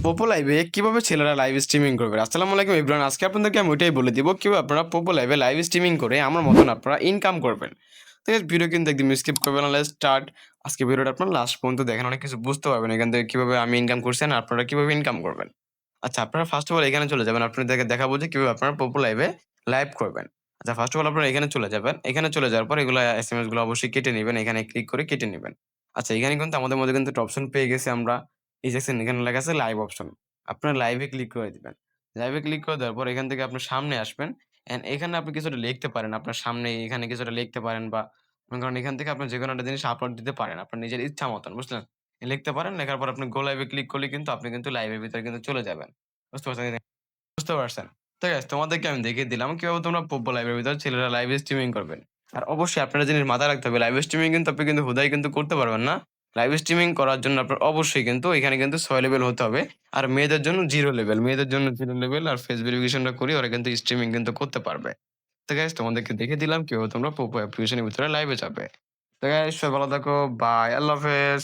পোপো লাইভে কিভাবে ছেলেরা লাইভ স্ট্রিমিং করবে? আসসালামু আলাইকুম এভরিওয়ান। আজকে আপনাদেরকে আমি ওইটাই বলে দিব কিভাবে আপনারা পোপো লাইভে লাইভ স্ট্রিমিং করে আমার মতন আপনারা ইনকাম করবেন। তো গাইস ভিডিও কিন্তু একদম স্কিপ করবেন না। Let's start. আজকে ভিডিওটা আপনারা লাস্ট পর্যন্ত দেখেন অনেক কিছু বুঝতে পারবেন এখান থেকে কিভাবে আমি ইনকাম করছি আর আপনারা কিভাবে ইনকাম করবেন। আচ্ছা আপনারা ফার্স্ট অফ অল এখানে চলে যাবেন। আপনাদেরকে দেখাবো যে কিভাবে আপনারা পোপো লাইভে লাইভ করবেন। আচ্ছা ফার্স্ট অফ অল আপনারা এখানে চলে যাবেন। এখানে চলে যাওয়ার পর এগুলা এসএমএস গুলো অবশ্যই কেটে নিবেন। এখানে ক্লিক করে কেটে নিবেন। আচ্ছা এখানে কিন্তু আমাদের মধ্যে কিন্তু একটা অপশন পেয়ে গেছি আমরা। এই যে দেখছেন এখানে লেখা আছে লাইভ অপশন। আপনার লাইভে ক্লিক করে দিবেন। লাইভে ক্লিক করে দেওয়ার পর এখান থেকে আপনার সামনে আসবেন। অ্যান্ড এখানে আপনি কিছুটা লিখতে পারেন। আপনার সামনে এখানে কিছুটা লিখতে পারেন বা মনে করেন এখান থেকে আপনি যেকোনো একটা জিনিস আপলোড দিতে পারেন। আপনার নিজের ইচ্ছা মতন, বুঝলেন? লিখতে পারেন। লেখার পর আপনি গো লাইভ এ ক্লিক করলে কিন্তু আপনি কিন্তু লাইভের ভিতরে কিন্তু চলে যাবেন। বুঝতে পারছেন? বুঝতে পারছেন? তো গাইস তোমাদেরকে আমি দেখিয়ে দিলাম কিভাবে তোমরা পোপ্পো লাইভের ভিতরে ছেলেরা লাইভ স্ট্রিমিং করবেন। আর অবশ্যই আপনারা জিনিস মাথায় রাখতে হবে লাইভ স্ট্রিমিং কিন্তু আপনি কিন্তু হুদাই কিন্তু করতে পারবেন না। লাইভ স্ট্রিমিং করার জন্য আপনার অবশ্যই কিন্তু এখানে কিন্তু ৬ লেভেল হতে হবে। আর মেয়েদের জন্য 0 লেভেল। মেয়েদের জন্য 0 লেভেল আর ফেস ভেরিফিকেশনটা করে ওরা কিন্তু স্ট্রিমিং কিন্তু করতে পারবে। তো গাইস তোমাদেরকে দেখিয়ে দিলাম কিভাবে তোমরা পোপ্পো অ্যাপ্লিকেশনের ভিতরে লাইভে যাবে। তো গাইস সবাই ভালো থাকো। বাই। আল্লাহ হাফেজ।